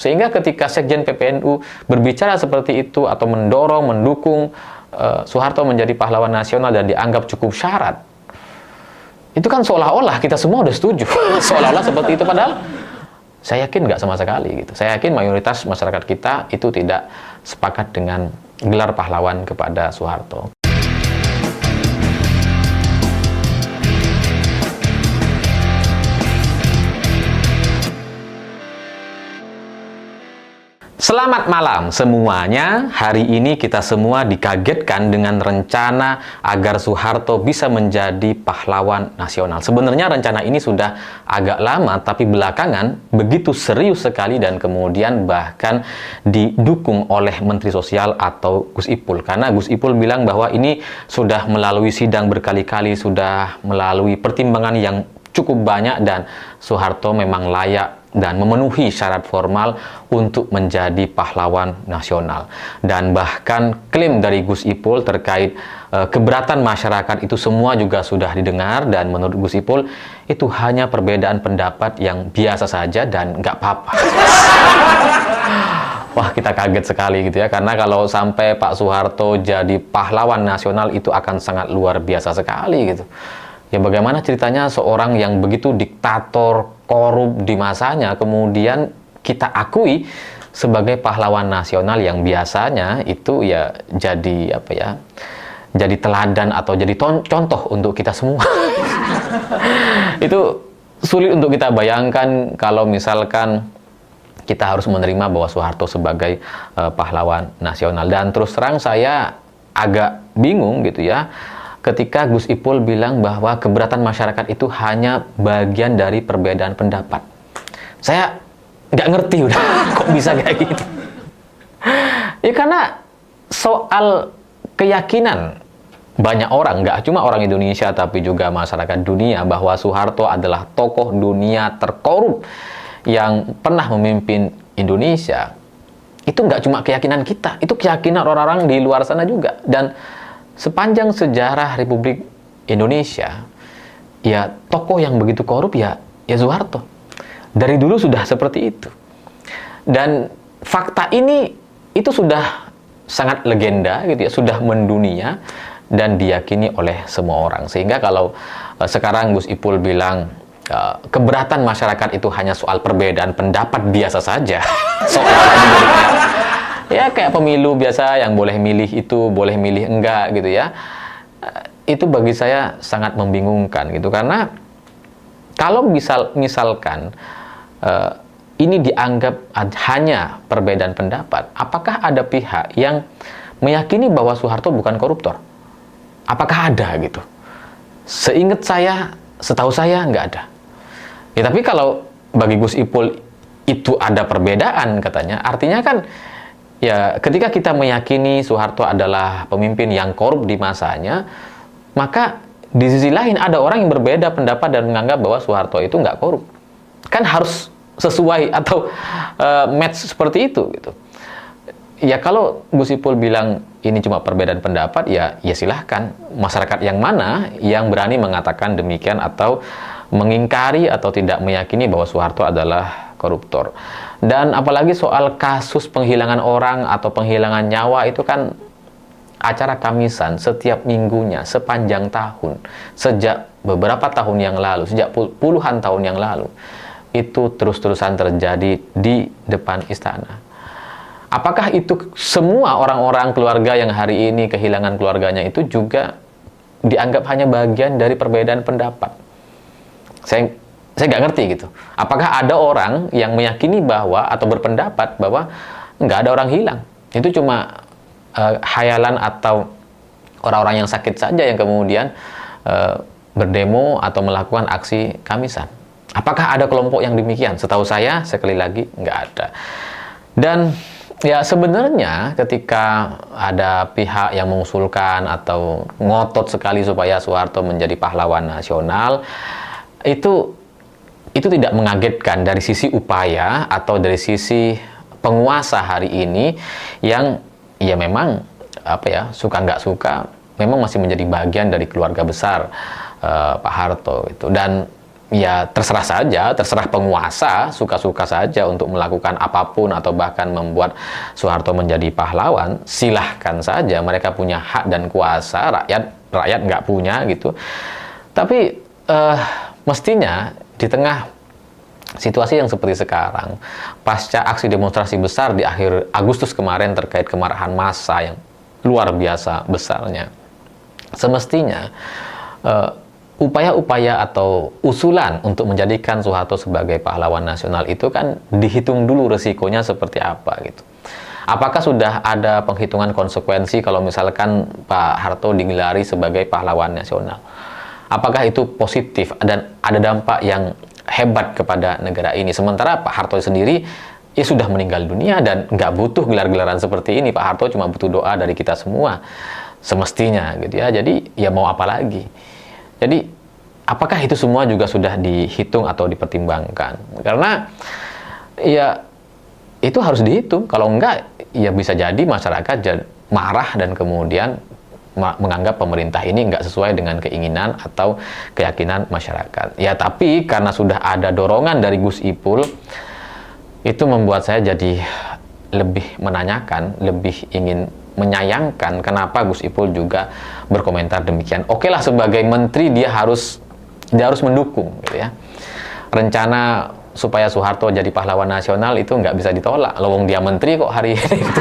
Sehingga ketika Sekjen PPNU berbicara seperti itu atau mendorong, mendukung Soeharto menjadi pahlawan nasional dan dianggap cukup syarat, itu kan seolah-olah kita semua udah setuju. Seolah-olah seperti itu, padahal saya yakin nggak sama sekali gitu. Saya yakin mayoritas masyarakat kita itu tidak sepakat dengan gelar pahlawan kepada Soeharto. Selamat malam semuanya. Hari ini kita semua dikagetkan dengan rencana agar Soeharto bisa menjadi pahlawan nasional. Sebenarnya rencana ini sudah agak lama, tapi belakangan begitu serius sekali dan kemudian bahkan didukung oleh Menteri Sosial atau Gus Ipul. Karena Gus Ipul bilang bahwa ini sudah melalui sidang berkali-kali, sudah melalui pertimbangan yang cukup banyak dan Soeharto memang layak dan memenuhi syarat formal untuk menjadi pahlawan nasional. Dan bahkan klaim dari Gus Ipul terkait keberatan masyarakat itu semua juga sudah didengar, dan menurut Gus Ipul itu hanya perbedaan pendapat yang biasa saja dan nggak apa-apa. Wah, kita kaget sekali gitu ya, karena kalau sampai Pak Soeharto jadi pahlawan nasional itu akan sangat luar biasa sekali gitu. Ya bagaimana ceritanya seorang yang begitu diktator, korup di masanya, kemudian kita akui sebagai pahlawan nasional yang biasanya itu ya jadi apa ya, jadi teladan atau jadi contoh untuk kita semua. Itu sulit untuk kita bayangkan kalau misalkan kita harus menerima bahwa Soeharto sebagai pahlawan nasional. Dan terus terang saya agak bingung gitu ya ketika Gus Ipul bilang bahwa keberatan masyarakat itu hanya bagian dari perbedaan pendapat. Saya nggak ngerti udah, kok bisa kayak gitu. Ya karena soal keyakinan banyak orang, nggak cuma orang Indonesia tapi juga masyarakat dunia, bahwa Soeharto adalah tokoh dunia terkorup yang pernah memimpin Indonesia. Itu nggak cuma keyakinan kita, itu keyakinan orang-orang di luar sana juga. Dan sepanjang sejarah Republik Indonesia, ya tokoh yang begitu korup ya Soeharto. Dari dulu sudah seperti itu. Dan fakta ini itu sudah sangat legenda gitu ya, sudah mendunia dan diyakini oleh semua orang. Sehingga kalau sekarang Gus Ipul bilang keberatan masyarakat itu hanya soal perbedaan pendapat biasa saja. Ya kayak pemilu biasa yang boleh milih itu, boleh milih enggak gitu ya. Itu bagi saya sangat membingungkan gitu, karena kalau misalkan ini dianggap hanya perbedaan pendapat, apakah ada pihak yang meyakini bahwa Soeharto bukan koruptor? Apakah ada gitu? Seingat saya, setahu saya nggak ada. Ya tapi kalau bagi Gus Ipul itu ada perbedaan katanya, artinya kan ya ketika kita meyakini Soeharto adalah pemimpin yang korup di masanya, maka di sisi lain ada orang yang berbeda pendapat dan menganggap bahwa Soeharto itu nggak korup. Kan harus sesuai atau match seperti itu gitu. Ya kalau Gus Ipul bilang ini cuma perbedaan pendapat, ya silahkan. Masyarakat yang mana yang berani mengatakan demikian atau mengingkari atau tidak meyakini bahwa Soeharto adalah koruptor. Dan apalagi soal kasus penghilangan orang atau penghilangan nyawa, itu kan acara Kamisan setiap minggunya sepanjang tahun, sejak beberapa tahun yang lalu, sejak puluhan tahun yang lalu, itu terus-terusan terjadi di depan istana. Apakah itu semua orang-orang keluarga yang hari ini kehilangan keluarganya itu juga dianggap hanya bagian dari perbedaan pendapat? Saya nggak ngerti gitu. Apakah ada orang yang meyakini bahwa atau berpendapat bahwa nggak ada orang hilang? Itu cuma khayalan atau orang-orang yang sakit saja yang kemudian berdemo atau melakukan aksi Kamisan. Apakah ada kelompok yang demikian? Setahu saya, sekali lagi, nggak ada. Dan ya sebenarnya ketika ada pihak yang mengusulkan atau ngotot sekali supaya Soeharto menjadi pahlawan nasional, itu tidak mengagetkan dari sisi upaya atau dari sisi penguasa hari ini yang ya memang apa ya, suka nggak suka memang masih menjadi bagian dari keluarga besar Pak Harto itu. Dan ya terserah saja, terserah penguasa, suka-suka saja untuk melakukan apapun atau bahkan membuat Soeharto menjadi pahlawan, silahkan saja, mereka punya hak dan kuasa, rakyat nggak punya gitu. Tapi mestinya di tengah situasi yang seperti sekarang, pasca aksi demonstrasi besar di akhir Agustus kemarin terkait kemarahan massa yang luar biasa besarnya, semestinya upaya-upaya atau usulan untuk menjadikan Soeharto sebagai pahlawan nasional itu kan dihitung dulu resikonya seperti apa gitu. Apakah sudah ada penghitungan konsekuensi kalau misalkan Pak Harto digelari sebagai pahlawan nasional? Apakah itu positif dan ada dampak yang hebat kepada negara ini? Sementara Pak Harto sendiri ya sudah meninggal dunia dan nggak butuh gelar-gelaran seperti ini. Pak Harto cuma butuh doa dari kita semua semestinya gitu ya. Jadi ya mau apa lagi? Jadi, apakah itu semua juga sudah dihitung atau dipertimbangkan? Karena, ya, itu harus dihitung. Kalau enggak, ya bisa jadi masyarakat marah dan kemudian menganggap pemerintah ini enggak sesuai dengan keinginan atau keyakinan masyarakat. Ya, tapi karena sudah ada dorongan dari Gus Ipul, itu membuat saya jadi lebih menanyakan, lebih ingin menyayangkan kenapa Gus Ipul juga berkomentar demikian. Oke lah, sebagai menteri dia harus mendukung gitu ya. Rencana supaya Soeharto jadi pahlawan nasional itu nggak bisa ditolak. Lowong dia menteri kok hari ini gitu.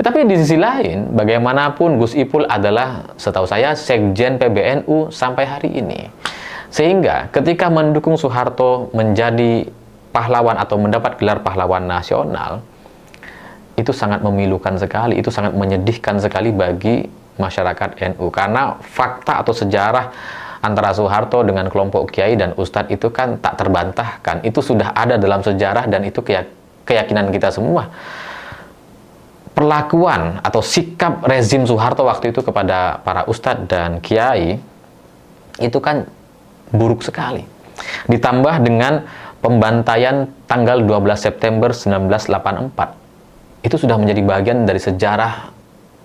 Tapi di sisi lain, bagaimanapun Gus Ipul adalah setahu saya Sekjen PBNU sampai hari ini. Sehingga ketika mendukung Soeharto menjadi pahlawan atau mendapat gelar pahlawan nasional, itu sangat memilukan sekali, itu sangat menyedihkan sekali bagi masyarakat NU. Karena fakta atau sejarah antara Soeharto dengan kelompok kiai dan ustadz itu kan tak terbantahkan. Itu sudah ada dalam sejarah dan itu keyakinan kita semua. Perlakuan atau sikap rezim Soeharto waktu itu kepada para ustadz dan kiai itu kan buruk sekali. Ditambah dengan pembantaian tanggal 12 September 1984. Itu sudah menjadi bagian dari sejarah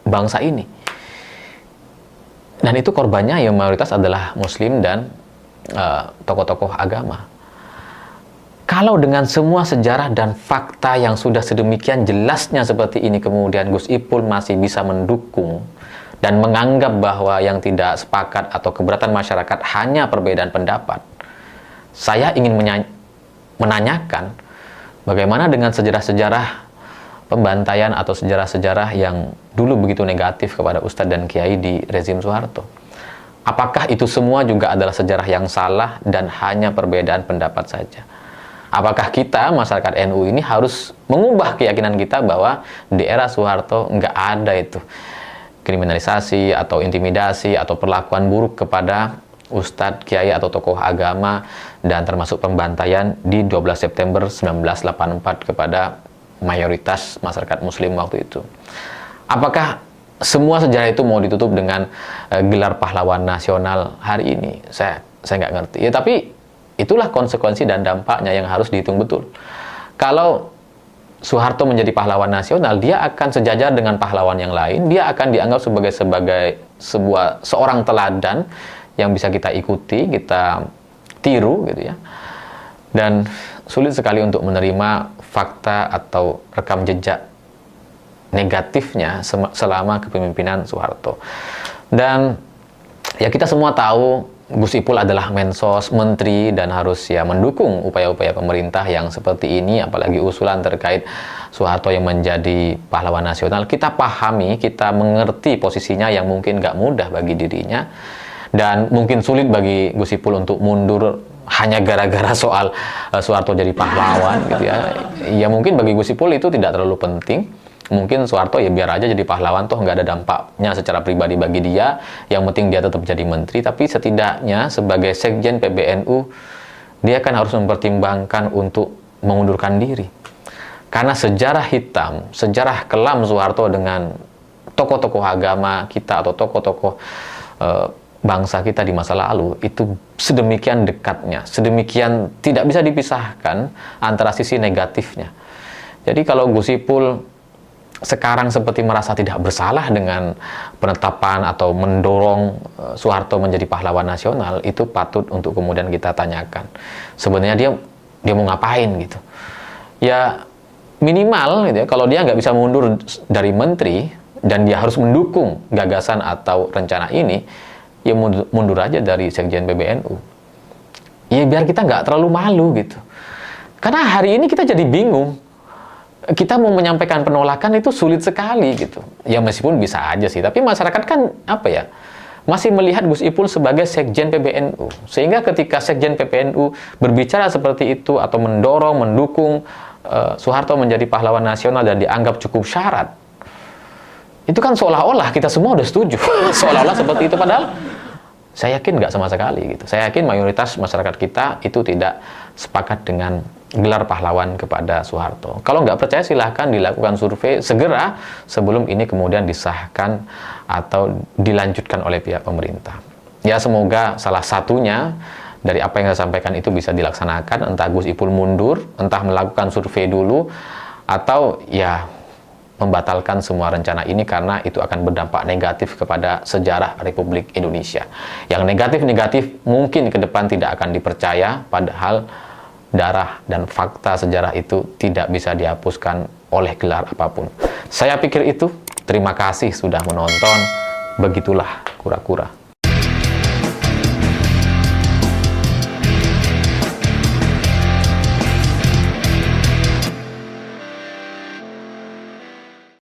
bangsa ini. Dan itu korbannya yang mayoritas adalah Muslim dan tokoh-tokoh agama. Kalau dengan semua sejarah dan fakta yang sudah sedemikian jelasnya seperti ini, kemudian Gus Ipul masih bisa mendukung dan menganggap bahwa yang tidak sepakat atau keberatan masyarakat hanya perbedaan pendapat, saya ingin menanyakan bagaimana dengan sejarah-sejarah pembantaian atau sejarah-sejarah yang dulu begitu negatif kepada ustadz dan kiai di rezim Soeharto. Apakah itu semua juga adalah sejarah yang salah dan hanya perbedaan pendapat saja? Apakah kita, masyarakat NU ini harus mengubah keyakinan kita bahwa di era Soeharto nggak ada itu kriminalisasi atau intimidasi atau perlakuan buruk kepada ustadz, kiai atau tokoh agama, dan termasuk pembantaian di 12 September 1984 kepada mayoritas masyarakat Muslim waktu itu. Apakah semua sejarah itu mau ditutup dengan gelar pahlawan nasional hari ini? Saya nggak ngerti. Ya, tapi itulah konsekuensi dan dampaknya yang harus dihitung betul. Kalau Soeharto menjadi pahlawan nasional, dia akan sejajar dengan pahlawan yang lain. Dia akan dianggap sebagai seorang teladan yang bisa kita ikuti, kita tiru gitu ya. Dan sulit sekali untuk menerima fakta atau rekam jejak negatifnya selama kepemimpinan Soeharto. Dan ya kita semua tahu Gus Ipul adalah mensos, menteri, dan harus ya mendukung upaya-upaya pemerintah yang seperti ini, apalagi usulan terkait Soeharto yang menjadi pahlawan nasional. Kita pahami, kita mengerti posisinya yang mungkin nggak mudah bagi dirinya, dan mungkin sulit bagi Gus Ipul untuk mundur hanya gara-gara soal Soeharto jadi pahlawan gitu ya. Ya mungkin bagi Gus Ipul itu tidak terlalu penting. Mungkin Soeharto ya biar aja jadi pahlawan, toh nggak ada dampaknya secara pribadi bagi dia. Yang penting dia tetap jadi menteri. Tapi setidaknya sebagai Sekjen PBNU, dia kan harus mempertimbangkan untuk mengundurkan diri. Karena sejarah hitam, sejarah kelam Soeharto dengan tokoh-tokoh agama kita atau tokoh-tokoh bangsa kita di masa lalu itu sedemikian dekatnya, sedemikian tidak bisa dipisahkan antara sisi negatifnya. Jadi kalau Gus Ipul sekarang seperti merasa tidak bersalah dengan penetapan atau mendorong Soeharto menjadi pahlawan nasional, itu patut untuk kemudian kita tanyakan. Sebenarnya dia mau ngapain gitu. Ya minimal gitu ya, kalau dia nggak bisa mundur dari menteri dan dia harus mendukung gagasan atau rencana ini, ya mundur aja dari Sekjen PBNU. Ya biar kita nggak terlalu malu gitu. Karena hari ini kita jadi bingung. Kita mau menyampaikan penolakan itu sulit sekali gitu. Ya meskipun bisa aja sih, tapi masyarakat kan apa ya, masih melihat Gus Ipul sebagai Sekjen PBNU. Sehingga ketika Sekjen PBNU berbicara seperti itu atau mendorong, mendukung Soeharto menjadi pahlawan nasional dan dianggap cukup syarat, itu kan seolah-olah kita semua udah setuju. Seolah-olah seperti itu, padahal saya yakin nggak sama sekali gitu. Saya yakin mayoritas masyarakat kita itu tidak sepakat dengan gelar pahlawan kepada Soeharto. Kalau nggak percaya silahkan dilakukan survei segera sebelum ini kemudian disahkan atau dilanjutkan oleh pihak pemerintah. Ya semoga salah satunya dari apa yang saya sampaikan itu bisa dilaksanakan, entah Gus Ipul mundur, entah melakukan survei dulu, atau ya membatalkan semua rencana ini karena itu akan berdampak negatif kepada sejarah Republik Indonesia. Yang negatif-negatif mungkin ke depan tidak akan dipercaya, padahal darah dan fakta sejarah itu tidak bisa dihapuskan oleh gelar apapun. Saya pikir itu. Terima kasih sudah menonton. Begitulah kura-kura.